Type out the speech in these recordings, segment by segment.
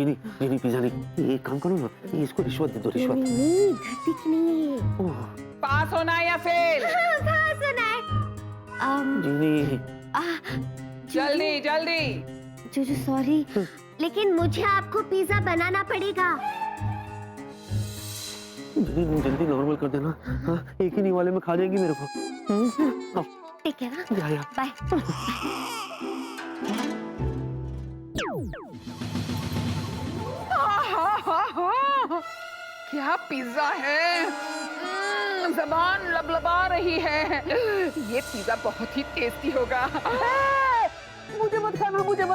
नहीं नहीं पिज्जा नहीं, एक काम करो ना, इसको रिश्वत दे दो, रिश्वत। नहीं घटिक नहीं है। पास होना है या फेल? हाँ, पास होना है। जीनी जल्दी जल्दी। जीजू सॉरी, लेकिन मुझे आपको पिज्जा बनाना पड़ेगा। जीनी जल्दी नॉर्मल कर देना। हाँ, एक ही नहीं वाले में खा जाएंगी मेरे को। ठीक है ना? या बाय। क्या पिज्जा है, ज़बान लबलबा रही है। ये पिज्जा बहुत ही टेस्टी होगा। मुझे मत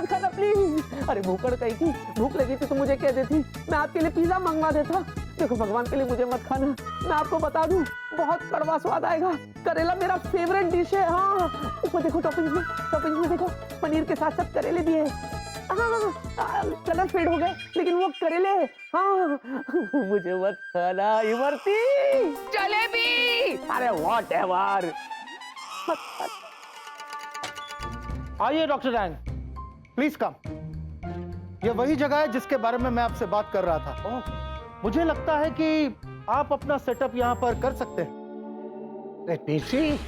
खाना प्लीज। अरे भूखड़ कहीं की, भूख लगी थी तो मुझे कह देती, मैं आपके लिए पिज्जा मंगवा देता। देखो भगवान के लिए मुझे मत खाना, मैं आपको बता दूं बहुत कड़वा स्वाद आएगा। करेला मेरा फेवरेट डिश है। हाँ ऊपर देखो टॉपिंग्स में देखो पनीर के साथ साथ करेले भी है। हाँ कलर फेड हो गए लेकिन वो करेले। हाँ मुझे मत खाना इमरती। जलेबी। अरे व्हाटएवर। आइए डॉक्टर रैंग, प्लीज कम। ये वही जगह है जिसके बारे में मैं आपसे बात कर रहा था। मुझे लगता है कि आप अपना सेटअप यहाँ पर कर सकते हैं। Let me see.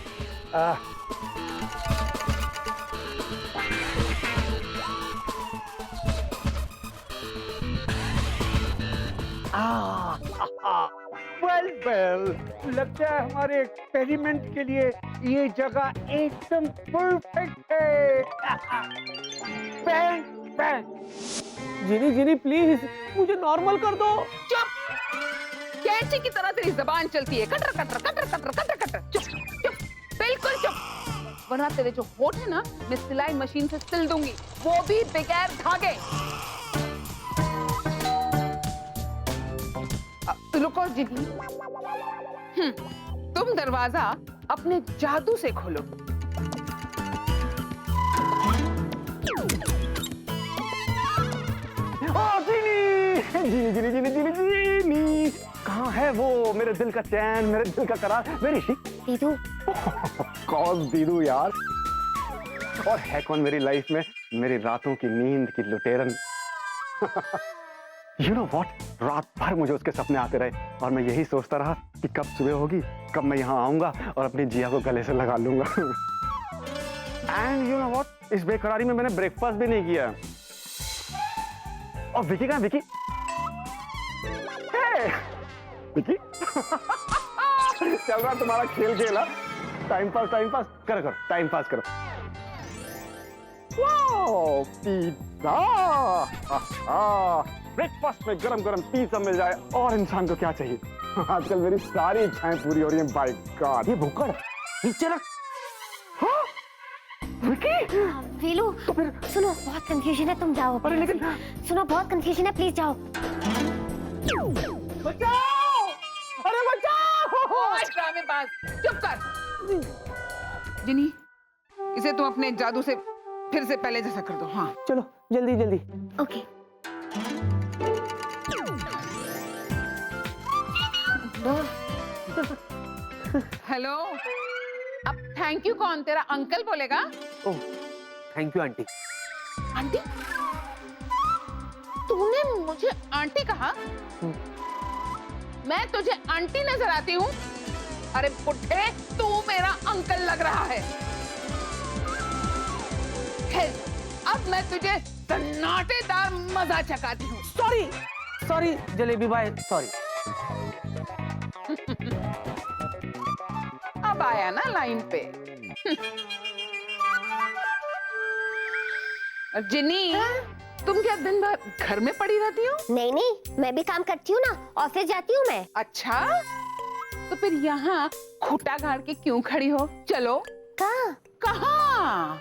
वेल लगता है हमारे एक्सपेरिमेंट के लिए ये जगह एकदम परफेक्ट है। Bang bang. जीनी प्लीज मुझे नॉर्मल कर दो। चुप, कैंची की तरह तेरी जबान चलती है। Cutter cutter cutter cutter cutter cutter. चुप चुप, बिल्कुल चुप, वरना तेरे जो होठ है ना मैं सिलाई मशीन से सिल दूंगी, वो भी बगैर धागे। रुको जीनी, तुम दरवाजा अपने जादू से खोलो। जीनी कहाँ है वो मेरे दिल का चैन, मेरे दिल का करार? मेरी दीदू। कौन दीदू यार? और है कौन मेरी लाइफ में मेरी रातों की नींद की लुटेरन? You know what? रात भर मुझे उसके सपने आते रहे और मैं यही सोचता रहा कि कब सुबह होगी, कब मैं यहाँ आऊंगा और अपनी जिया को गले से लगा लूंगा। एंड यू नो व्हाट, इस बेकरारी में मैंने ब्रेकफास्ट भी नहीं किया। और विकी कहाँ? विकी विकी चल रहा तुम्हारा खेल खेला। टाइम पास करो, टाइम पास करो। Wow pizza! ब्रेकफास्ट में गरम गरम पिज़्ज़ा मिल जाए और इंसान को क्या चाहिए? आजकल मेरी सारी इच्छाएं पूरी हो रही हैं। By God. ये भूखड़ नीचे रख। विकी वेलू तो फिर सुनो, बहुत कंफ्यूजन है, तुम जाओ। अरे लेकिन सुनो, बहुत कंफ्यूजन है, प्लीज जाओ। बचाओ, अरे बचाओ। ड्रामेबाज, चुप कर। जिनी, इसे तुम अपने जादू से फिर से पहले जैसा कर दो। हाँ चलो जल्दी। ओके। हेलो, अब थैंक यू कौन? तेरा अंकल बोलेगा। Oh thank you aunty. Aunty? तूने मुझे आंटी कहा? मैं तुझे आंटी नजर आती हूँ? अरे पुट्ठे, तू मेरा अंकल लग रहा है। अब मैं तुझे सन्नाटेदार मजा चखाती हूँ। सॉरी जलेबी भाई, सॉरी। अब आया ना लाइन पे। जिनी, तुम क्या दिन भर घर में पड़ी रहती हो? नहीं, मैं भी काम करती हूँ ना, ऑफिस जाती हूँ मैं। अच्छा, तो फिर यहाँ खूटा गाड़ के क्यों खड़ी हो? चलो। कहाँ?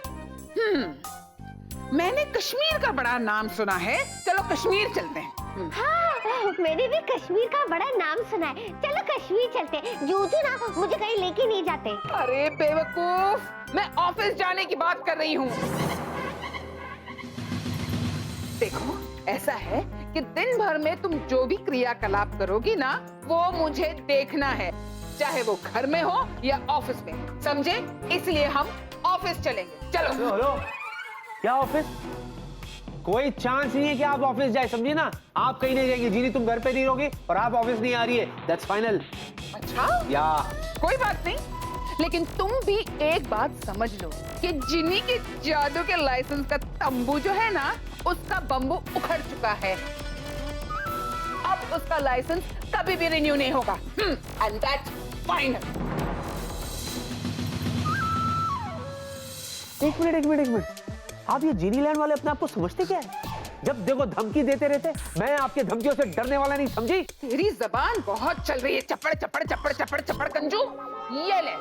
मैंने कश्मीर का बड़ा नाम सुना है, चलो कश्मीर चलते हैं। हाँ, मैंने भी कश्मीर का बड़ा नाम सुना है, चलो कश्मीर चलते हैं। जूजू ना मुझे कहीं लेके नहीं जाते। अरे बेवकूफ, मैं ऑफिस जाने की बात कर रही हूँ। देखो, ऐसा है कि दिन भर में तुम जो भी क्रियाकलाप करोगी ना, वो मुझे देखना है, चाहे वो घर में हो या ऑफिस में, समझे? इसलिए हम ऑफिस चलेंगे। चलो। हेलो, क्या ऑफिस? कोई चांस नहीं है कि आप ऑफिस जाए, समझी ना? आप कहीं नहीं जाएंगे जीनी, तुम घर पे नहीं रहोगे और आप ऑफिस नहीं आ रही है, दैट्स फाइनल। अच्छा या कोई बात नहीं, लेकिन तुम भी एक बात समझ लो कि जिनी के जादू के लाइसेंस का तंबू जो है ना, उसका बम्बू उखड़ चुका है। अब उसका लाइसेंस कभी भी रिन्यू नहीं होगा, एंड दैट्स फाइनल। एक मिनट, आप ये जीनी लैंड वाले अपने आप को समझते क्या है? जब देखो धमकी देते रहते। मैं आपके धमकियों से डरने वाला नहीं, समझी? तेरी जबान बहुत चल रही है, चपड़ चपड़ चपड़ चपड़ चपड़ कंजू। ये ले।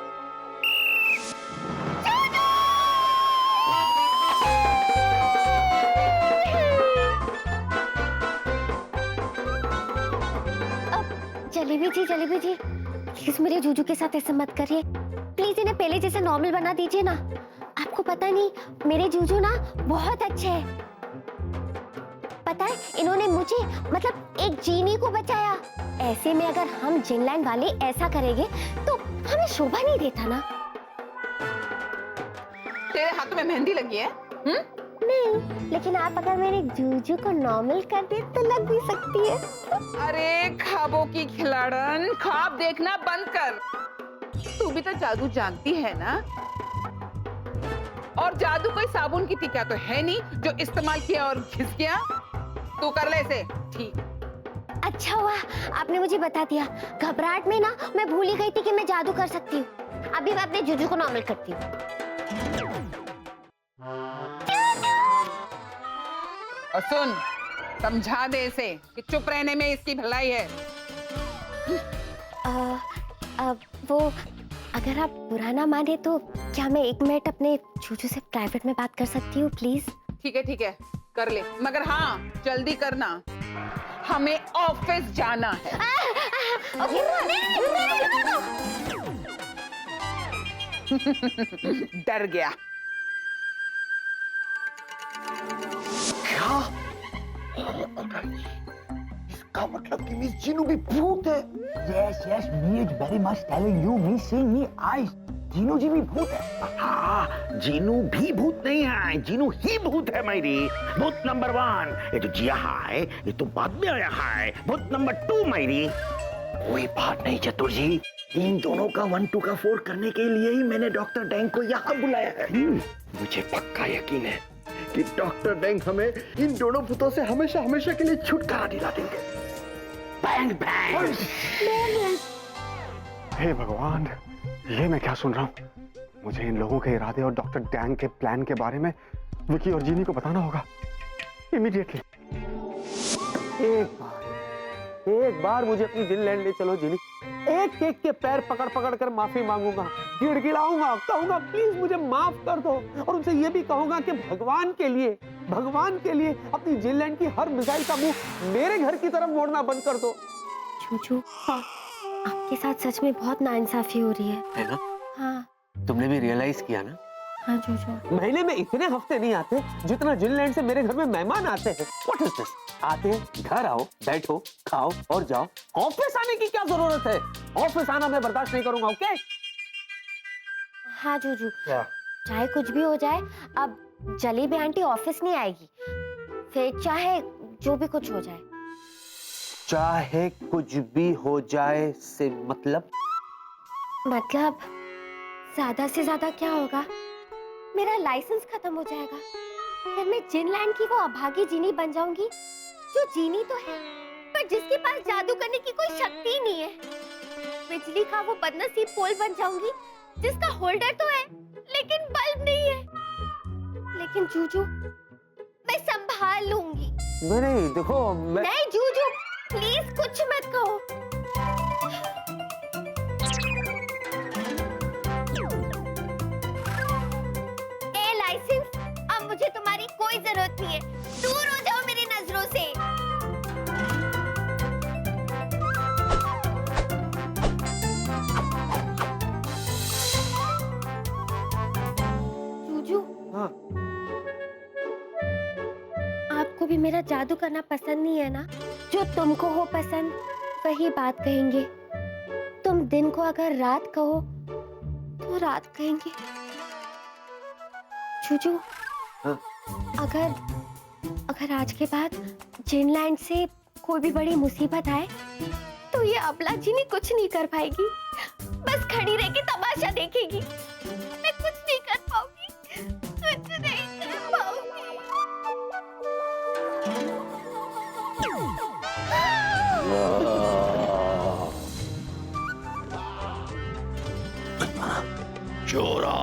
जलेबी जी प्लीज मेरे जूजू के साथ ऐसा मत करिए, प्लीज इन्हें पहले जैसे नॉर्मल बना दीजिए ना। आपको पता नहीं मेरे जूजू ना बहुत अच्छे हैं। पता है इन्होंने मुझे मतलब एक जीनी को बचाया। ऐसे में अगर हम जिनलैंड वाले ऐसा करेंगे तो हमें शोभा नहीं देता ना। तेरे हाथों में मेहंदी लगी है? नहीं, लेकिन आप अगर मेरे जूजू को नॉर्मल कर दे तो लग भी सकती है। अरे ख्वाबों की खिलाड़न, ख्वाब देखना बंद कर। तू भी तो जादू जानती है ना, और जादू कोई साबुन की टिक्का तो है नहीं जो इस्तेमाल किया और घिस गया। तू कर ले इसे ठीक। अच्छा हुआ आपने मुझे बता दिया, घबराहट में ना मैं भूल ही गई थी कि मैं जादू कर सकती हूँ। अभी मैं अपने जूजू को नॉर्मल करती हूँ। और सुन, समझा दे इसे कि चुप रहने में इसकी भलाई है। वो अगर आप बुरा ना माने तो क्या मैं 1 मिनट अपने जूजू से प्राइवेट में बात कर सकती हूँ प्लीज? ठीक है कर ले, मगर हाँ जल्दी करना, हमें ऑफिस जाना है। डर गया। इसका मतलब कि मिस जीनू भी भूत है। Yes, me is very much telling you, me seeing me eyes. Jinu जी भी भूत है। हाँ, जीनू भी भूत नहीं है, जीनू ही भूत है मेरी। भूत नंबर 1 ये तो जिया है, ये तो बाद में आया है। भूत नंबर 2 मेरी। कोई बात नहीं चतुर जी, इन दोनों का 1 2 का 4 करने के लिए ही मैंने डॉक्टर डैंग को यहाँ बुलाया है। मुझे पक्का यकीन है कि डॉक्टर डैंग हमें इन दोनों भूतों से हमेशा हमेशा के लिए छुटकारा दिला देंगे। Bang bang. हे भगवान, ये मैं क्या सुन रहा हूँ? मुझे इन लोगों के इरादे और डॉक्टर डैंग के प्लान के बारे में विकी और जीनी को बताना होगा इमीडिएटली। एक बार मुझे अपनी जिनलैंड ले चलो जीनी। एक एक के पैर पकड़ पकड़ कर माफी मांगूंगा, गिड़गिड़ाऊंगा, कहूंगा प्लीज मुझे माफ कर दो, और उनसे ये भी कहूंगा कि भगवान के लिए अपनी जिनलैंड की हर मिसाइल का मुंह मेरे घर की तरफ मोड़ना बंद कर दो। जूजू, आपके साथ सच में बहुत नाइंसाफी हो रही है ना? हाँ तुमने भी रियलाइज किया ना? हाँ जूजू। महीने में इतने हफ्ते नहीं आते जितना जिनलैंड से मेरे घर में मेहमान आते हैं। What is this? आते हैं, घर आओ, बैठो, खाओ और जाओ। ऑफिस आने की क्या जरूरत है? ऑफिस आना मैं बर्दाश्त नहीं करूंगा, ओके? हाँ जूजू, चाहे कुछ भी हो जाए, अब जलेबी आंटी ऑफिस नहीं आएगी, फिर चाहे जो भी कुछ हो जाए। चाहे कुछ भी हो जाए से मतलब ज्यादा से ज्यादा क्या होगा, मेरा लाइसेंस खत्म हो जाएगा, फिर मैं जिनलैंड की वो अभागी जीनी बन जाऊंगी, जो जीनी तो है पर जिसके पास जादू करने की कोई शक्ति ही नहीं है। बिजली का वो बदनसीब पोल बन जाऊंगी जिसका होल्डर तो है लेकिन बल्ब नहीं है। लेकिन जूजू, मैं संभाल लूंगी। नहीं देखो नहीं जूजू, प्लीज कुछ मत कहो। ए लाइसेंस, अब मुझे तुम्हारी कोई जरूरत नहीं है, दूर हो जाओ मेरी नजरों से। जूजू, हाँ। आपको भी मेरा जादू करना पसंद नहीं है ना? जो तुमको हो पसंद वही बात कहेंगे, तुम दिन को अगर रात कहो तो रात कहेंगे। जूजू, हाँ? अगर आज के बाद जिनलैंड से कोई भी बड़ी मुसीबत आए तो ये अबला जीनी कुछ नहीं कर पाएगी, बस खड़ी रह के तमाशा देखेगी। मैं कुछ नहीं कर पाऊंगी, कुछ नहीं कर पाऊंगी। चोरा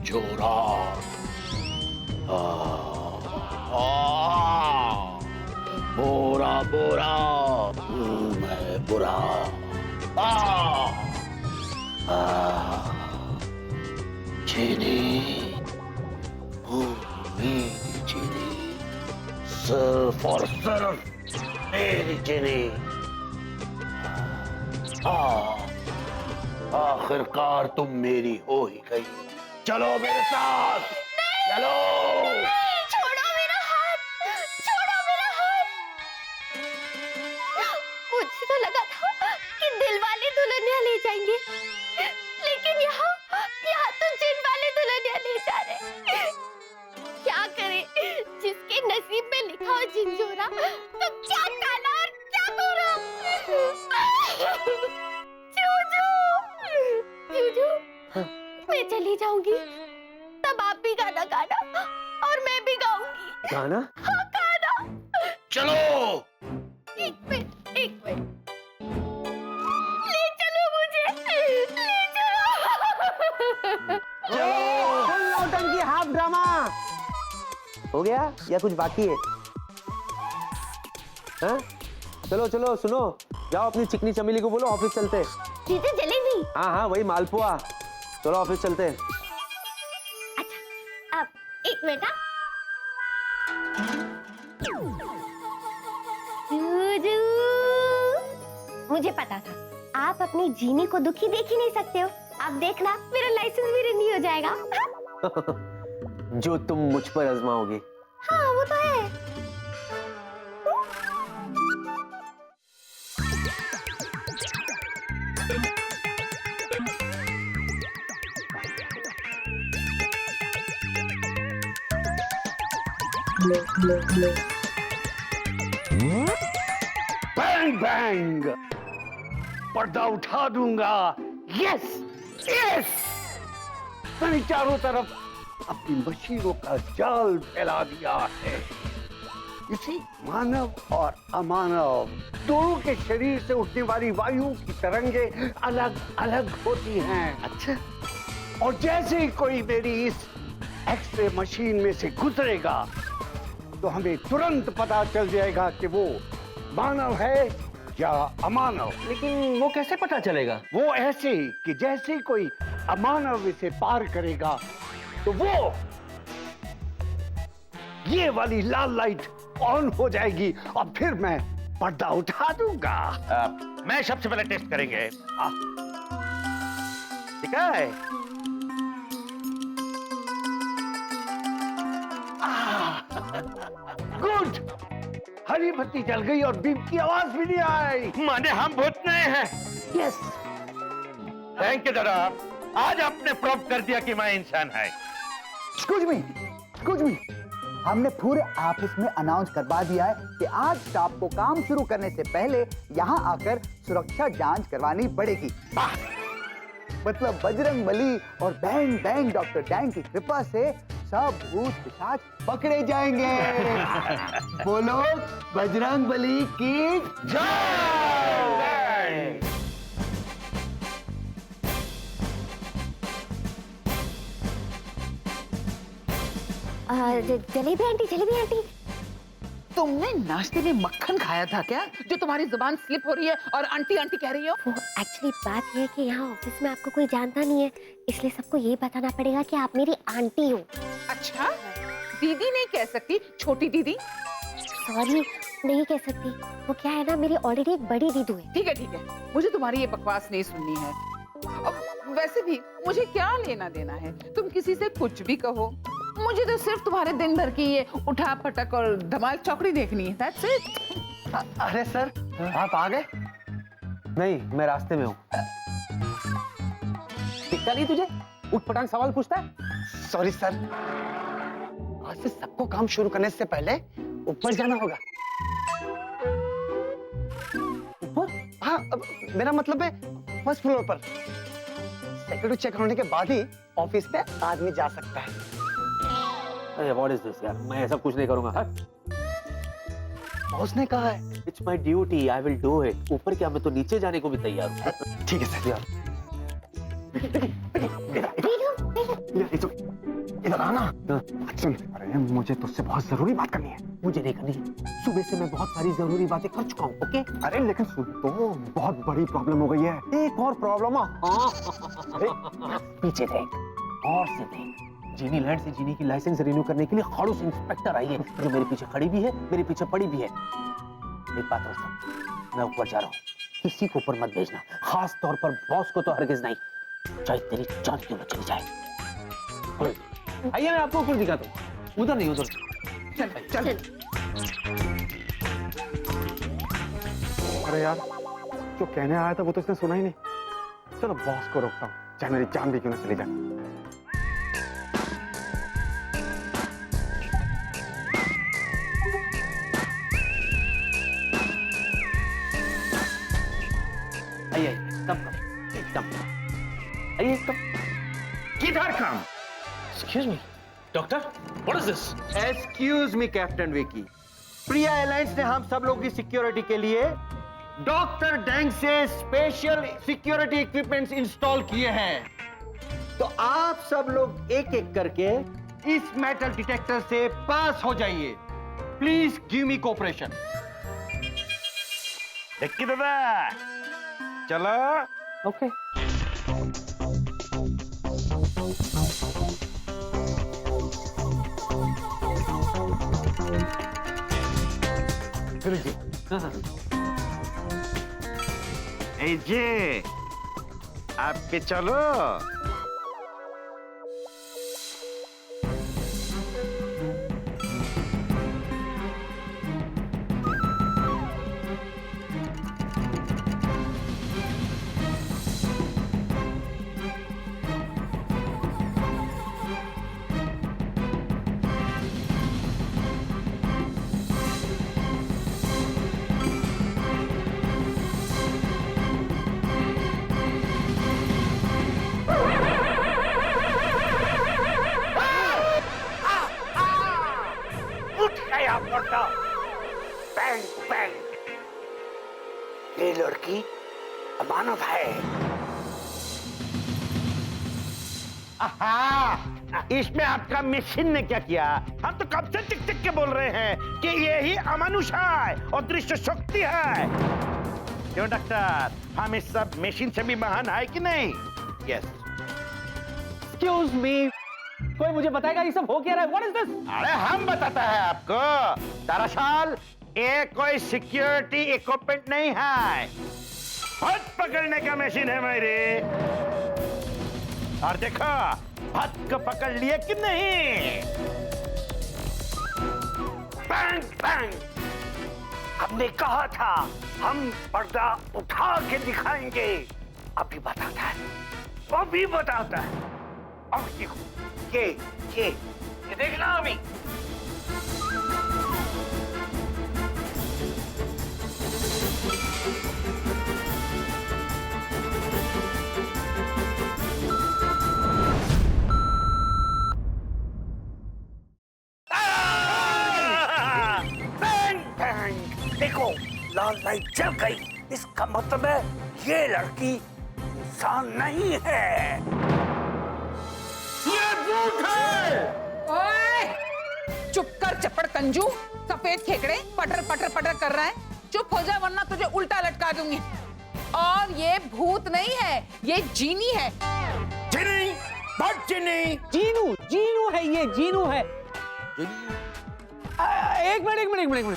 चोरा बोरा बोरा मैं बुरा चीनी मेरी चीनी सिर्फ और सिर्फ मेरी चीनी। आखिरकार तुम मेरी हो ही गई। चलो मेरे साथ, चलो। छोड़ो मेरा हाथ, छोड़ो मेरा हाथ। मुझे तो लगा था कि दिल वाले दुल्हनिया ले जाएंगे, लेकिन यहाँ तो जिन वाले दुल्हनिया ले जा रहे। क्या करे, जिसके नसीब में लिखा हो झिंझोरा तो क्या काला और क्या गोरा। जूजू, मैं चली जाऊंगी, तब आप भी गाना गाना और मैं भी गाऊंगी। गाना? हाँ, गाना। चलो। एक मिनट। ले चलो मुझे, ले चलो। फुल नौटंकी हाफ ड्रामा हो गया या कुछ बाकी है? हाँ? चलो चलो सुनो, जाओ अपनी चिकनी चमेली को बोलो ऑफिस चलते। चीजें जलेबी। हाँ वही मालपुआ। चलो ऑफिस चलते। अच्छा, अब एक मिनट। जूजू, मुझे पता था आप अपनी जीनी को दुखी देख ही नहीं सकते हो। अब देखना मेरा लाइसेंस भी रिन्यू हो जाएगा। जो तुम मुझ पर आजमाओगी। हाँ वो तो है। बैंग बैंग, पर्दा उठा दूंगा। यस यस, मैंने चारों तरफ अपनी मशीनों का जाल फैला दिया है। इसी मानव और अमानव दोनों के शरीर से उठने वाली वायु की तरंगे अलग अलग होती हैं। अच्छा, और जैसे ही कोई मेरी इस एक्सरे मशीन में से गुजरेगा तो हमें तुरंत पता चल जाएगा कि वो मानव है या अमानव। लेकिन वो कैसे पता चलेगा? वो ऐसे कि जैसे ही कोई अमानव इसे पार करेगा तो वो ये वाली लाल लाइट ऑन हो जाएगी और फिर मैं पर्दा उठा दूंगा। मैं सबसे पहले टेस्ट करेंगे। ठीक है? गुड, हरी बत्ती जल गई और बीप की आवाज भी नहीं आई। माने हम भूत नहीं हैं। यस, थैंक यू दादा, आज आपने प्रूव कर दिया कि मैं इंसान है। एक्सक्यूज मी, हमने पूरे ऑफिस में अनाउंस करवा दिया है कि आज स्टाफ को काम शुरू करने से पहले यहाँ आकर सुरक्षा जांच करवानी पड़ेगी। मतलब बजरंग बली और बैंग बैंग डॉक्टर डैंग की कृपा से सब भूत पिशाच पकड़े जाएंगे। बोलो बजरंग बली की जय। जलेबी आंटी, तुमने नाश्ते में मक्खन खाया था क्या, जो तुम्हारी जुबान स्लिप हो रही है और आंटी आंटी कह रही हो? वो एक्चुअली बात ये है कि यहाँ ऑफिस में आपको कोई जानता नहीं है, इसलिए सबको ये बताना पड़ेगा कि आप मेरी आंटी हो। अच्छा, दीदी नहीं कह सकती, छोटी दीदी? सॉरी, नहीं कह सकती। वो क्या है ना, मेरी ऑलरेडी एक बड़ी दीदू है। ठीक है, मुझे तुम्हारी ये बकवास नहीं सुननी है। अब वैसे भी मुझे क्या लेना देना है, तुम किसी से कुछ भी कहो, मुझे तो सिर्फ तुम्हारे दिन भर की ये उठा पटक और धमाल चौकड़ी देखनी है। That's it। अरे सर, आप आ गए? नहीं, मैं रास्ते में हूँ। दिखता नहीं तुझे? उठ पटांग सवाल पूछता है। सॉरी सर, आज से सबको काम शुरू करने से पहले ऊपर जाना होगा। ऊपर? हाँ, मेरा मतलब है फर्स्ट फ्लोर पर। सिक्योरिटी चेक होने के बाद ही ऑफिस पे आदमी जा सकता है। अरे व्हाट इज दिस यार, मैं ऐसा कुछ नहीं करूंगा। हाँ? बॉस ने कहा है। It's my duty, I will do it. ऊपर क्या, मैं तो नीचे जाने को भी तैयार हूँ। ठीक है सर। इधर आना। सुन, अरे मुझे तुझसे बहुत जरूरी बात करनी है। मुझे नहीं करनी, सुबह से मैं बहुत सारी जरूरी बातें कर चुका हूँ। ओके? अरे लेकिन सुन तो, बहुत बड़ी प्रॉब्लम हो गई है। एक और प्रॉब्लम। हाँ, पीछे देख, और से देख। जीनी लैंड से जीनी की लाइसेंस रिन्यू करने के लिए खड़ूस इंस्पेक्टर आई है, जो मेरे पीछे खड़ी भी है, मेरे पीछे पड़ी भी है। एक बात और सुन, मैं ऊपर जा रहा हूँ, किसी को ऊपर मत भेजना, खास तौर पर बॉस को तो हरगिज नहीं, चाहे तेरी जान क्यों न चली जाए। आइए मैं आपको ऊपर दिखाता हूँ। उधर नहीं, उधर चल चल। अरे यार, जो कहने आया था वो तो इसने सुना ही नहीं। चलो बॉस को रोकता हूँ, चाहे मेरी जान भी क्यों ना चली जाए। आइए, एकदम आइए, एकदम। किधर काम? Excuse me, doctor, what is this? Excuse me captain Vicky, Priya airlines ने हम सब लोगों की सिक्योरिटी के लिए डॉक्टर डैंग से स्पेशल सिक्योरिटी इक्विपमेंट्स इंस्टॉल किए हैं। तो आप सब लोग एक एक करके इस मेटल डिटेक्टर से पास हो जाइए। Please give me cooperation. डिक्की दादा, चलो। Okay. गुरुजी। ए जे, आप भी चलो। बैंग बैंग, ये लड़की अमानत है। आहा, इसमें आपका मशीन ने क्या किया? हम तो कब से टिक टिक के बोल रहे हैं कि ये ही अमानुष है और दृश्य शक्ति है। क्यों डॉक्टर, हम इस सब मशीन से भी महान है कि नहीं? यस। Excuse me, कोई मुझे बताएगा ये सब हो क्या रहा है? What is this? अरे हम बताता है आपको। दरअसल ये कोई सिक्योरिटी इक्विपमेंट नहीं है, हाथ पकड़ने का मशीन है मेरी। और देखो, हाथ को पकड़ लिए कि नहीं? बैंग बैंग, हमने कहा था हम पर्दा उठा के दिखाएंगे। अभी बताता है, अभी बताता है। अब देखो, ये देखना अभी। बैंग बैंग, देखो लाल लाइट जल गई। इसका मतलब है ये लड़की इंसान नहीं है, ये भूत है। ओए, चुप कर चपड़ कंजू, सफेद खेकड़े पटर पटर पटर कर रहा है। चुप हो जा वरना तुझे उल्टा लटका दूंगी। और ये भूत नहीं है, ये जीनी है। जिनी, बट जिनी। जीनू, जीनू है ये, जीनू है। एक मिनट,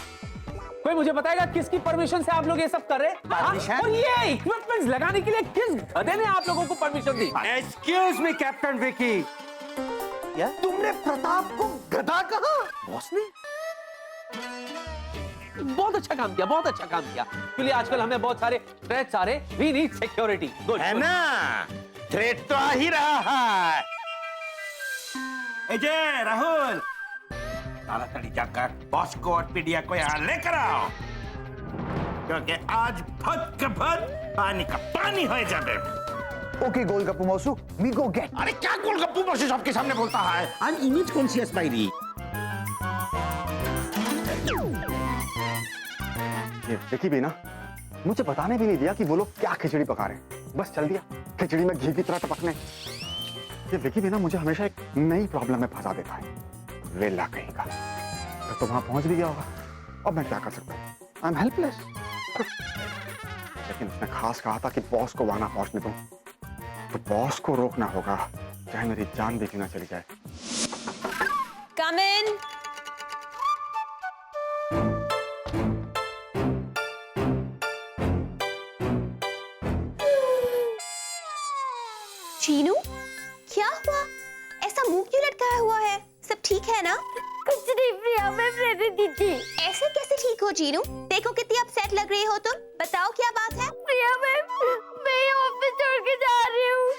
कोई मुझे बताएगा किसकी परमिशन से आप लोग ये सब कर रहे हैं? और ये इक्विपमेंट्स लगाने के लिए किस गधे ने आप लोगों को परमिशन दी? एक्सक्यूज मी कैप्टन विकी, तुमने प्रताप को गधा कहा? बॉस ने बहुत अच्छा काम किया, बहुत अच्छा काम किया। क्योंकि आजकल हमें बहुत सारे थ्रेट्स आ रहे, वी नीड सिक्योरिटी। है ना, थ्रेट तो आ ही रहा है। अजय, राहुल, ताड़ाताड़ी जाकर बॉस को और पीडिया को यहाँ लेकर आओ, क्योंकि आज फट के फट पानी का पानी हो जाए। ओके गोलगप्पू मौसू, वी गो गेट। अरे क्या गोलगप्पू मौसी सबके सामने बोलता है? आई एम इमेज कॉन्शियस बायरी। ये विकी भी ना मुझे बताने भी नहीं दिया कि वो लोग क्या खिचड़ी पका रहे हैं, बस चल दिया खिचड़ी में घी की तरह टपकने। ये विकी भी ना मुझे हमेशा एक नई प्रॉब्लम में फंसा देता है, वेला कहीं का। तो वहां पहुंच भी गया होगा, अब मैं क्या कर सकता हूँ? I am helpless. लेकिन उसने खास कहा था कि बॉस को वहां ना पहुंचने दूं, तो बॉस को रोकना होगा, चाहे मेरी जान भी क्यों ना चली जाए। कम इन। चीनू, क्या हुआ? ऐसा मुंह क्यों लटकाया हुआ है? सब ठीक है ना? कुछ नहीं प्रिया, मैं रहने दीजिए। ऐसे कैसे ठीक हो चीनू? देखो कितनी अपसेट लग रही हो तुम। बताओ क्या बात है? प्रिया, मैं ऑफिस छोड़ के जा रही हूँ।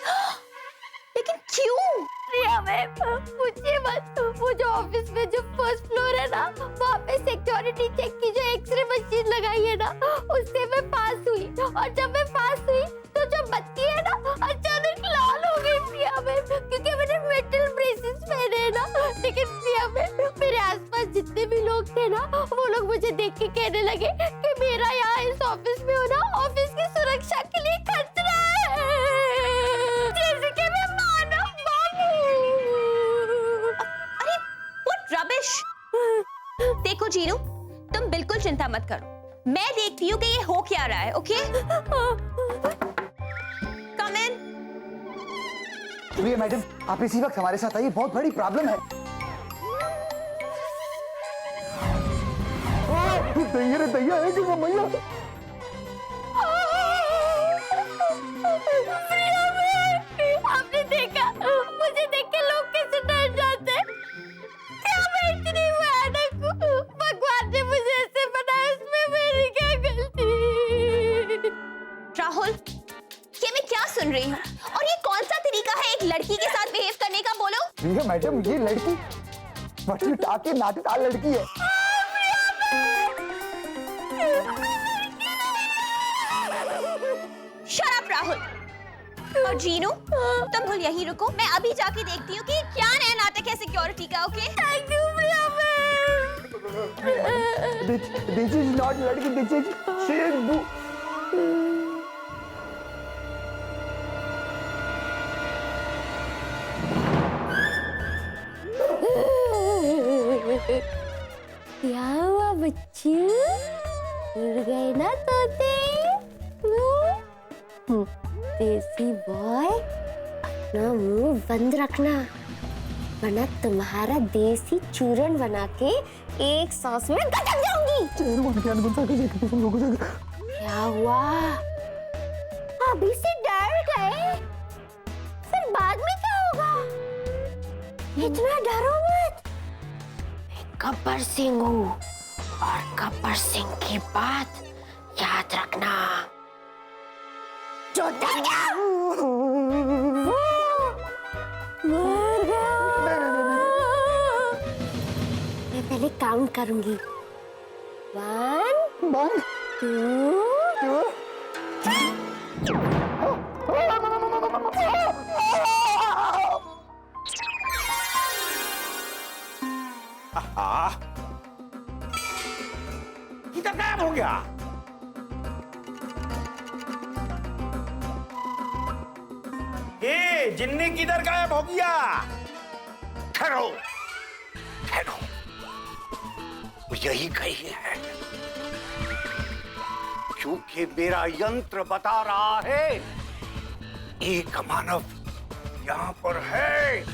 लेकिन क्यों? प्रिया, मुझे मत। वो जो ऑफिस में जो फर्स्ट फ्लोर है ना, वहाँ पे सिक्योरिटी चेक की जो एक्सरे मशीन लगाई है ना, उससे मैं पास हुई। और जब मैं पास हुई तो जो बत्ती है ना, अचानक लाल हो गई प्रिया, क्योंकि मैंने मेटल ब्रेसेस पहने हैं ना। लेकिन प्रिया, मेरे आसपास जितने भी लोग थे ना, वो लोग मुझे देख के कहने लगे कि मेरा यहाँ इस ऑफिस में होना ऑफिस की सुरक्षा के लिए खतरा है, जैसे कि मैं मानव बाबू। अरे व्हाट रबिश। देखो जीनू, तुम बिल्कुल चिंता मत करो, मैं देखती हूँ कि ये हो क्या रहा है। ओके, कम इन। प्रिया मैडम, आप इसी वक्त हमारे साथ आइए, बहुत बड़ी प्रॉब्लम है। दैया रे दैया है कि वो मैया। आपने देखा मुझे देख के लोग कैसे डर जाते हैं? क्या मैं इतनी भयानक हूँ? भगवान ने मुझे ऐसे बनाया, इसमें मेरी क्या गलती? राहुल, ये मैं क्या सुन रही हूँ? और ये कौन सा तरीका है एक लड़की के साथ बिहेव करने का? बोलो। प्रिया मैडम, ये लड़की बड़ी टाके नाटेदार लड़की है। Shut up Rahul. और जीनू, तुम भूल यहीं रुको, मैं अभी जाके देखती हूँ कि क्या नया नाटक है सिक्योरिटी का। Okay, thank you Priya ma'am. This is not लड़की, this is शेर। क्या हुआ बच्चे? उड़ गए ना तोते? देसी बॉय, अपना मुंह बंद रखना, वरना तुम्हारा देसी चूरन बना के एक सांस में गटक जाऊंगी। क्या हुआ? अभी से डर गए, फिर बाद में क्या होगा? इतना डरो मत। मैं गब्बर सिंह हूँ, और गब्बर सिंह की बात याद रखना। जो डर गया वो मर गया। मैं पहले काउंट करूंगी। 1 2 किधर गायब हो गया? ए, जिन्नी किधर गायब हो गया? ठहरो, ठहरो, वो यही कही है, क्योंकि मेरा यंत्र बता रहा है एक मानव यहाँ पर है।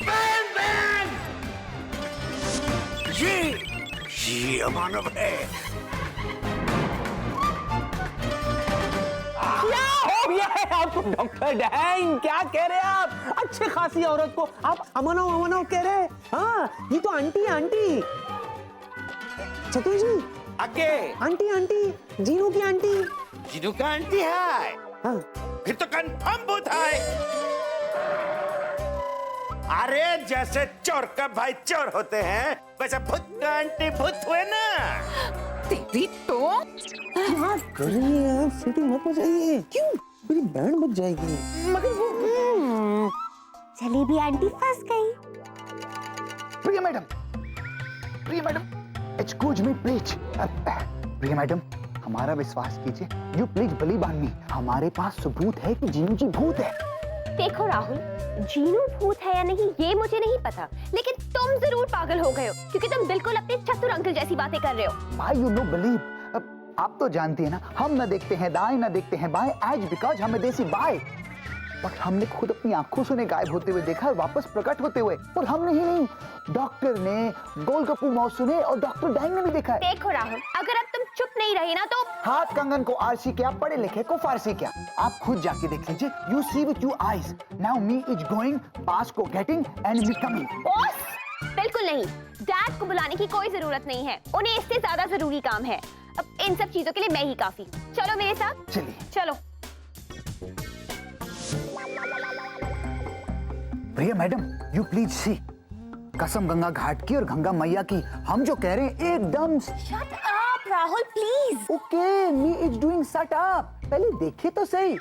Ban, ban! ये अमानव है। क्या हो गया है आपको डॉक्टर डैंग? क्या कह रहे हैं आप? अच्छे खासी औरत को आप अमनो अमनो कह रहे हैं? हाँ, ये तो आंटी है, आंटी चतुर जी। आगे आंटी, आंटी जीनू की आंटी। जीनू का आंटी है? हाँ। फिर तो कंफर्म भूत है। अरे जैसे चोर का भाई चोर होते हैं वैसे भूत का आंटी भूत हुए ना। तेरी तो सीटी मत बजाइए। क्यों? मेरी बैंड बज जाएगी। मगर वो जलेबी आंटी फंस गई। Priya madam, excuse me please. Priya madam, हमारा विश्वास कीजिए, you please believe on me. हमारे पास सबूत है कि जीनू जी भूत है। देखो राहुल, जीनू भूत है या नहीं ये मुझे नहीं पता, लेकिन तुम जरूर पागल हो गए हो क्योंकि तुम बिल्कुल अपने चतुर अंकल जैसी बातें कर रहे हो। Why you no believe? आप तो जानती है ना, हम न देखते हैं दाएं न देखते हैं बाएं, एज बिकॉज हमें देसी बाय। बट हमने खुद अपनी आंखों से उन्हें गायब होते हुए देखा, वापस प्रकट होते हुए। और हमने ही नहीं, डॉक्टर ने, गोलगप्पू मौसू ने और डॉक्टर डैंग ने भी देखा है। देखो राहुल, अगर अब तुम चुप नहीं रहे ना तो हाथ कंगन को आरसी क्या, पढ़े लिखे को फारसी क्या। आप खुद जाके देख लीजिए। You see with your eyes. Now me is going, पास को getting and me coming. Boss, बिल्कुल नहीं। डैड को बुलाने की कोई जरूरत नहीं है, उन्हें इससे ज्यादा जरूरी काम है। अब इन सब चीजों के लिए मैं ही काफी। चलो मेरे साथ। चलिए। चलो। प्रिया मैडम, यू प्लीज सी। कसम गंगा घाट की और गंगा मैया की, हम जो कह रहे हैं एकदम। Shut up Rahul please. Okay, me is doing shut up. पहले देखिए तो सही।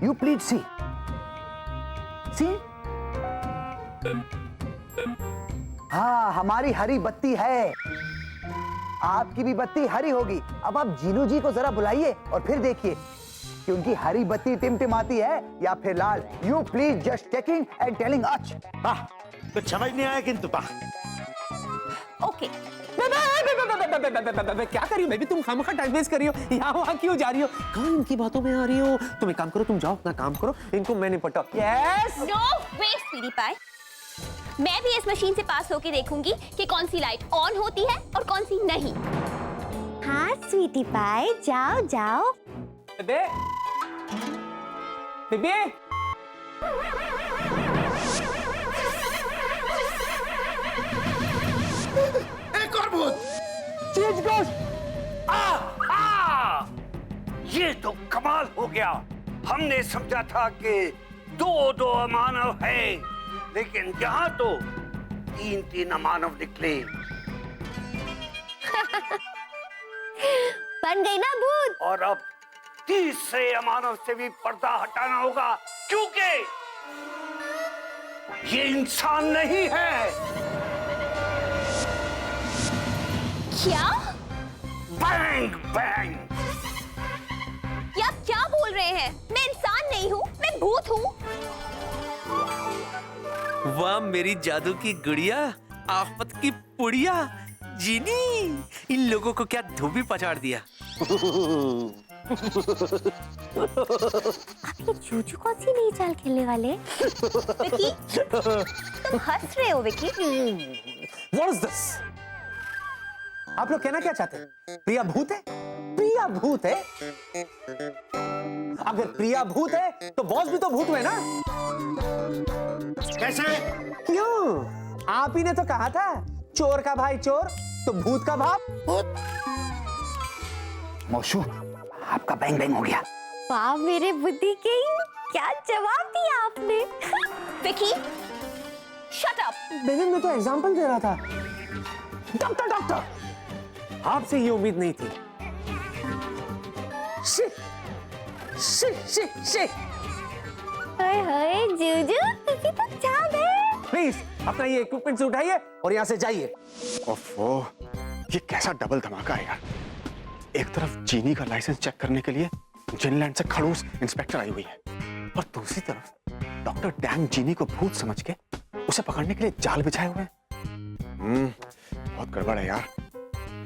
You please see. सी। हाँ, हमारी हरी बत्ती है। आपकी भी बत्ती हरी होगी। अब आप जीनू जी को जरा बुलाइए और फिर देखिए कि उनकी हरी बत्ती टिमटिमाती है या फिर लाल। You please just checking and telling अच। कुछ समझ नहीं आया किंतु पा। ओके। क्या कर रही हो बेबी? तुम खामखा टाइम वेस्ट कर रही हो, यहाँ वहाँ क्यों जा रही हो? कहाँ इनकी बातों में आ रही हो? तुम एक काम करो, तुम जाओ अपना काम करो, इनको मैं निपटा। यस। नो वेट स्वीटी पाई, मैं भी इस मशीन से पास होके देखूंगी कि कौन सी लाइट ऑन होती है और कौन सी नहीं। हाँ स्वीटी पाई, जाओ जाओ। बेबे, बेबे, एक और भूत। चीज गोश्त। ये तो कमाल हो गया। हमने समझा था कि दो अमानव है, लेकिन यहाँ तो तीन अमानव निकले। बन गई ना भूत। और अब तीसरे अमानव से भी पर्दा हटाना होगा, क्योंकि ये इंसान नहीं है। क्या? Bang bang. ये आप क्या बोल रहे हैं? मैं इंसान नहीं हूँ, मैं भूत हूँ। वाह मेरी जादू की गुड़िया, आफत की पुड़िया, जीनी, इन लोगों को क्या धोबी पछाड़ दिया। आपके चूचू कौन सी नई चाल खेलने वाले? विकी, तुम हंस रहे हो विकी? What is this? आप लोग कहना क्या चाहते हैं? प्रिया भूत है? प्रिया भूत है? अगर प्रिया भूत है तो बॉस भी तो भूत हुए ना? कैसे? क्यों? आप ही ने तो कहा था, चोर का भाई चोर तो भूत का बाप। मौसू, आपका बैंग बैंग हो गया। वाह मेरे बुद्धि किंग, क्या जवाब दिया आपने। Vicky, shut up. बेबी मैं तो एग्जांपल दे रहा था। डॉक्टर, आपसे ये उम्मीद नहीं थी। हाय जूजू, तुसी तो चाँद है। प्लीज अपना ये इक्विपमेंट से उठाइए और यहाँ से जाइए। ओफो, ये कैसा डबल धमाका है यार। एक तरफ चीनी का लाइसेंस चेक करने के लिए जिनलैंड से खड़ूस इंस्पेक्टर आई हुई है, और दूसरी तरफ डॉक्टर डैंग जीनी को भूत समझ के उसे पकड़ने के लिए जाल बिछाए हुए हैं। बहुत गड़बड़ है यार।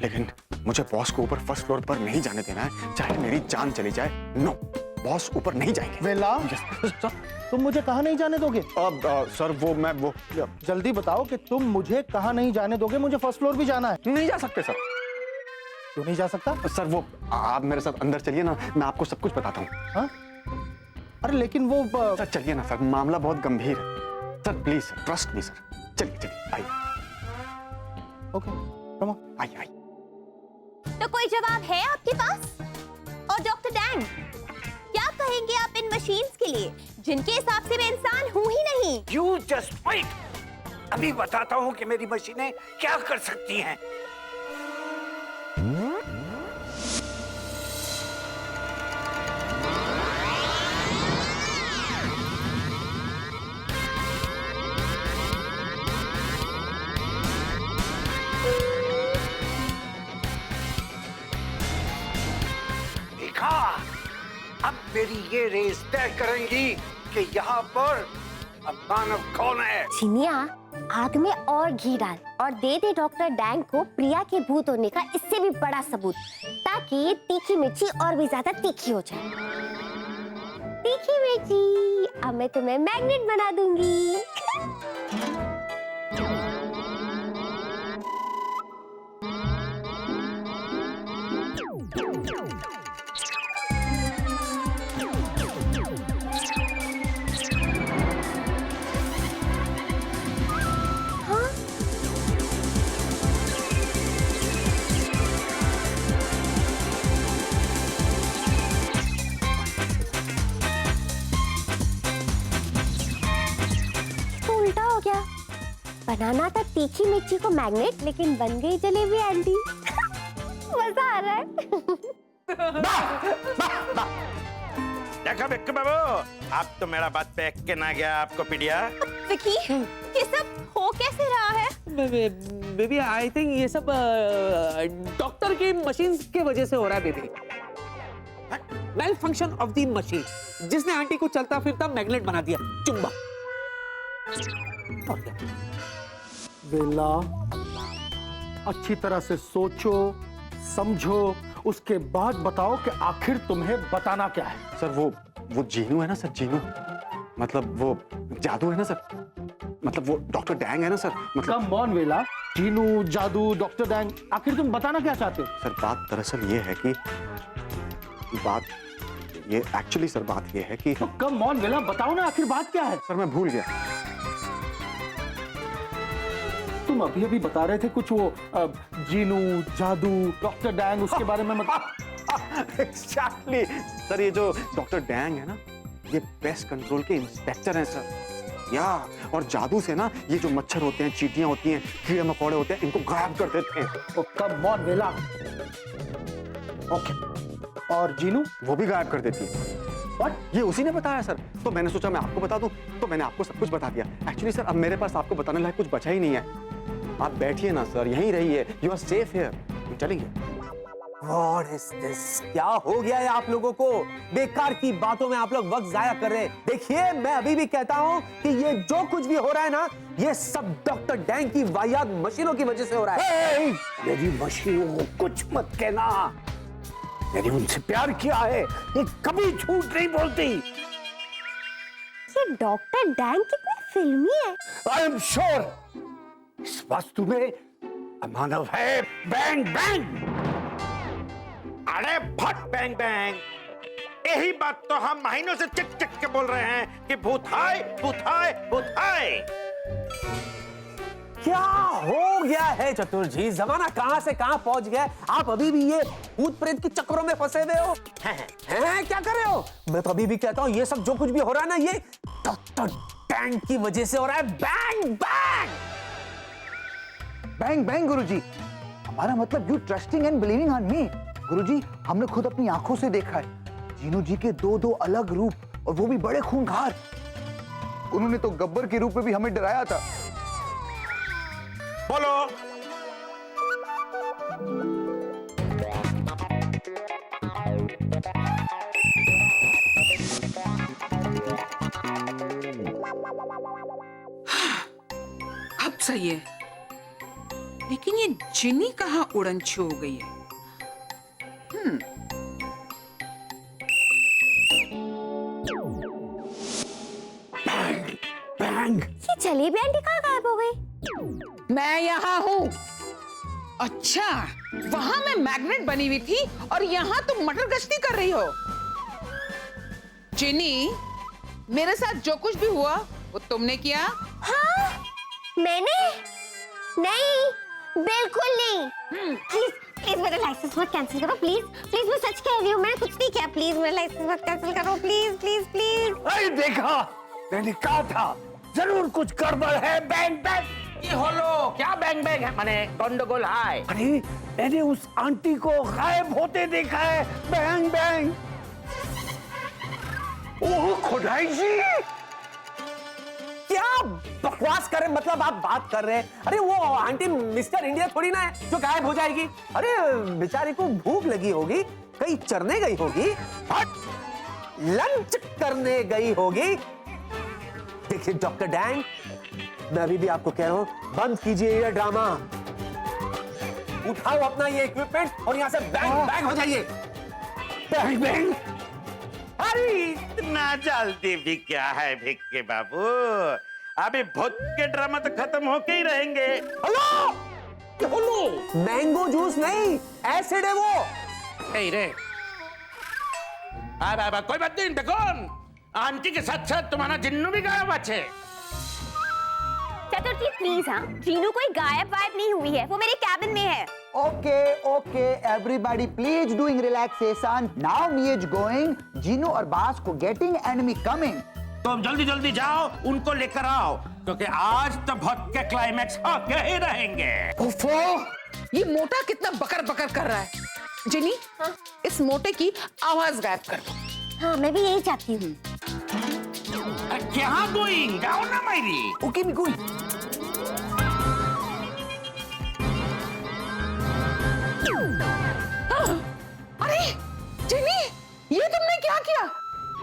लेकिन मुझे बॉस को ऊपर फर्स्ट फ्लोर पर नहीं जाने देना है, चाहे मेरी जान चली जाए। नो, बॉस ऊपर नहीं जाएंगे। वेला, तुम मुझे कहाँ नहीं जाने दोगे? सर वो जल्दी बताओ कि तुम मुझे कहाँ नहीं जाने दोगे। मुझे फर्स्ट फ्लोर भी जाना है। नहीं जा सकते सर। क्यों नहीं जा सकता? सर वो आप मेरे साथ अंदर चलिए ना, मैं आपको सब कुछ बताता हूँ। हाँ? अरे लेकिन वो सर चलिए ना सर, मामला बहुत गंभीर है। Sir please trust me sir. चलिए आइए। Okay, come on. आइए। तो कोई जवाब है आपके पास? और डॉक्टर डैंग, क्या कहेंगे आप इन मशीन्स के लिए जिनके हिसाब से मैं इंसान हूँ ही नहीं। यू जस्ट वेट, अभी बताता हूँ कि मेरी मशीनें क्या कर सकती हैं। देखा, अब मेरी ये रेस तय करेंगी कि यहाँ पर अब मानव कौन है। चिनिया, आग में और घी डाल और दे दे डॉक्टर डैंग को प्रिया के भूत होने का इससे भी बड़ा सबूत, ताकि ये तीखी मिर्ची और भी ज्यादा तीखी हो जाए। तीखी मिर्ची, अब मैं तुम्हें मैग्नेट बना दूंगी। उल्टा हो गया, बनाना था तीखी मिर्ची को मैग्नेट, लेकिन बन गई जलेबी आंटी। मजा आ रहा है। देखो बिक्कू बाबू, आप तो मेरा बात पे एक के ना गया आपको पीडिया। विकी, ये सब हो कैसे रहा है? बेबी आई थिंक ये सब डॉक्टर की मशीन के वजह से हो रहा है baby. Well function of the machine, जिसने आंटी को चलता फिरता मैग्नेट बना दिया, चुम्बा। और क्या? बेला, अच्छी तरह से सोचो, समझो, उसके बाद बताओ कि आखिर तुम्हें बताना क्या है। सर वो जीनू है ना सर, जीनू मतलब वो जादू है ना सर, मतलब वो डॉक्टर डैंग है ना सर, मतलब कम ऑन वेला, जीनू, जादू, डॉक्टर डैंग, आखिर तुम बताना क्या चाहते हो? सर बात दरअसल ये है कि बात ये एक्चुअली सर बात ये है कि तो कम ऑन वेला, बताओ ना आखिर बात क्या है। सर मैं भूल गया। तुम अभी अभी बता रहे थे कुछ वो जीनू, जादू, डॉक्टर डैंग, उसके बारे में एग्जैक्टली सर, ये जो डॉक्टर डैंग है ना, ये पेस्ट कंट्रोल के इंस्पेक्टर हैं सर। या और जादू से ना ये जो मच्छर होते हैं, चींटियां होती हैं, कीड़े मकोड़े होते हैं, इनको गायब कर देते हैं। तो कम ऑन वेला। ओके, और जीनू? वो भी गायब कर देती है। What? ये उसी ने बताया सर, तो मैंने सोचा मैं आपको बता दूं, तो मैंने आपको सब कुछ बता दिया। एक्चुअली सर अब मेरे पास आपको बताने लायक कुछ बचा ही नहीं है। आप बैठिए ना सर, यहीं रहिए, यू आर सेफ हियर। चलेंगे। What is this? क्या हो गया है आप लोगों को? बेकार की बातों में आप लोग वक्त जाया कर रहे हैं। देखिए, मैं अभी भी कहता हूँ कि ये जो कुछ भी हो रहा है ना, ये सब डॉक्टर डैंग की वाहियात मशीनों की वजह से हो रहा है। मेरी मशीनों को कुछ मत कहना, मैंने उनसे प्यार किया है, ये कभी झूठ नहीं बोलती। ये डॉक्टर डैंग कितना फिल्मी है। आई एम श्योर इस वास्तु में अमानव है। Bang bang. अरे भट बैंग बैंग, यही बात तो हम महीनों से चिक चिक के बोल रहे हैं कि भूत हाय, भूत हाय, भूत हाय। क्या हो गया है चतुर जी? जमाना कहां से कहां पहुंच गया है? आप अभी भी ये भूत प्रेत के चक्करों में फंसे हुए हो। हैं क्या कर रहे हो? मैं तो अभी भी कहता हूं ये सब जो कुछ भी हो रहा है ना, ये डॉक्टर डैंग की वजह से हो रहा है। Bang bang bang bang Guruji, हमारा मतलब you trusting and believing on me. Guruji, हमने खुद अपनी आंखों से देखा है जीनू जी के दो अलग रूप, और वो भी बड़े खूंखार। उन्होंने तो गब्बर के रूप में भी हमें डराया था। बोलो। अब सही है, लेकिन ये जिनी कहाँ उड़न छू हो गई है? ये जलेबी आंटी कहाँ गायब हो गई? मैं यहाँ हूँ। अच्छा, वहां मैं मैग्नेट बनी हुई थी और यहाँ तुम मटर गश्ती कर रही हो। जिनी, मेरे साथ जो कुछ भी हुआ वो तुमने किया? हाँ, मैंने? नहीं, बिल्कुल नहीं। प्लीज प्लीज मेरा लाइसेंस मत कैंसिल करो, प्लीज प्लीज, मैं सच कह रही हूँ, मैंने कुछ नहीं किया, प्लीज मेरा लाइसेंस मत कैंसिल करो, प्लीज प्लीज प्लीज। अरे देखा, मैंने कहा था जरूर कुछ गड़बड़ है। बैंग बैंग ये होलो क्या बैंग बैंग है, माने गंडगोल है। अरे मैंने उस आंटी को गायब होते देखा है। Bang bang. ओह खुदाई जी, क्या बकवास कर रहे हैं? मतलब आप बात कर रहे हैं, अरे वो आंटी मिस्टर इंडिया थोड़ी ना है जो गायब हो जाएगी। अरे बेचारी को भूख लगी होगी, कहीं चरने गई होगी, लंच करने गई होगी। देखिए डॉक्टर डैंग, मैं अभी भी आपको कह रहा हूं, बंद कीजिए ये ड्रामा। उठाओ अपना ये इक्विपमेंट और यहां से बैंग बैंग हो जाइए। Bang bang. अरे इतना जल्दी भी क्या है भिक्के बाबू, अभी भूत के ड्रामा तो खत्म होके ही रहेंगे। हेलो, क्या बोलूं? मैंगो जूस नहीं, एसिड है वो। ए रे, कोई बात नहीं, देखो आंटी के साथ साथ तुम्हारा जिन्नू भी गायब अच्छे। चतुर्थी प्लीज, हाँ जीनू कोई गायब वायब नहीं हुई है, वो मेरे कैबिन में है। Okay okay everybody please doing relaxation. Now me is going, Jinu और बास को गेटिंग, एनिमी कमिंग। तुम जल्दी जल्दी जाओ, उनको लेकर आओ, क्योंकि आज तो भक्त के क्लाइमैक्स होके ही रहेंगे। ओफो, ये मोटा कितना बकर बकर कर रहा है। जिनी, इस मोटे की आवाज गायब कर दो। हाँ मैं भी यही चाहती हूँ। क्या गोइंग, जाओ ना मेरी। Okay me going. अरे जिनी, ये तुमने क्या किया?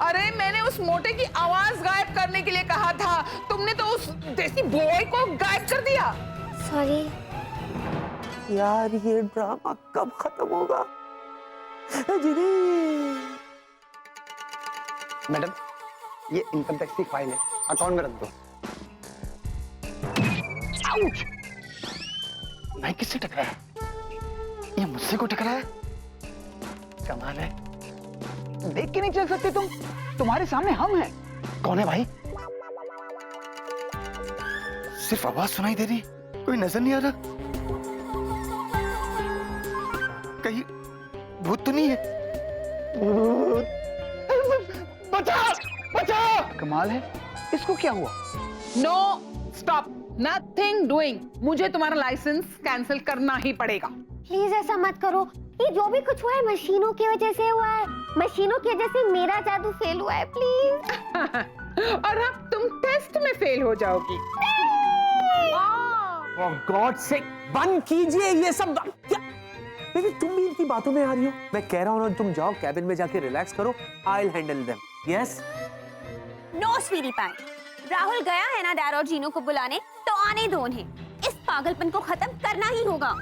अरे मैंने उस मोटे की आवाज गायब करने के लिए कहा था, तुमने तो उस देसी बॉय को गायब कर दिया। सॉरी यार ये ड्रामा कब खत्म होगा? जीनी, मैडम, ये इनकम टैक्स की फाइल है, अकाउंट में रख दो। आउच! मैं किससे टकराया? ये मुझसे को टकराया? कमाल है। देख के नहीं चल सकते तुम? तुम्हारे सामने हम हैं। कौन है भाई? सिर्फ आवाज सुनाई दे रही, कोई नजर नहीं आ रहा। कहीं भूत तो नहीं है? बचा! बचा! कमाल है, इसको क्या हुआ? No stop, nothing doing. मुझे तुम्हारा लाइसेंस कैंसिल करना ही पड़ेगा। प्लीज ऐसा मत करो, ये जो भी कुछ हुआ है मशीनों की वजह से हुआ है, मशीनों की वजह से मेरा जादू फेल हुआ है, प्लीज। और अब तुम टेस्ट में फेल हो जाओगी। फॉर गॉड सेक बंद कीजिए ये सब। क्या लेकिन तुम भी इनकी बातों में आ रही हो? मैं कह रहा हूं ना, तुम जाओ कैबिन में जाके रिलैक्स करो, I will handle them. Yes no sweetie pie, Rahul गया है ना डैड और जीनू को बुलाने, तो आने दो उन्हें। इस पागलपन को खत्म करना ही होगा।